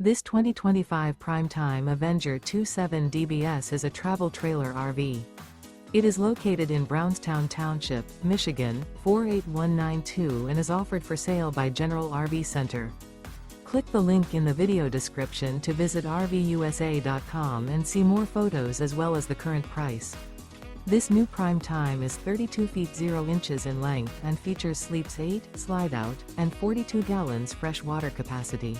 This 2025 Prime Time Avenger 27 DBS is a travel trailer RV. It is located in Brownstown Township, Michigan, 48192 and is offered for sale by General RV Center. Click the link in the video description to visit RVUSA.com and see more photos as well as the current price. This new Prime Time is 32 feet 0 inches in length and features sleeps 8, slide-out, and 42 gallons fresh water capacity.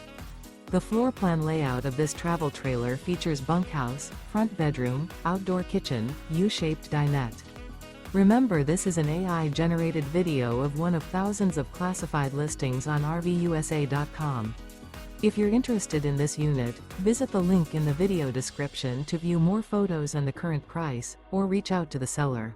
The floor plan layout of this travel trailer features bunkhouse, front bedroom, outdoor kitchen, U-shaped dinette. Remember, this is an AI-generated video of one of thousands of classified listings on RVUSA.com. If you're interested in this unit, visit the link in the video description to view more photos and the current price, or reach out to the seller.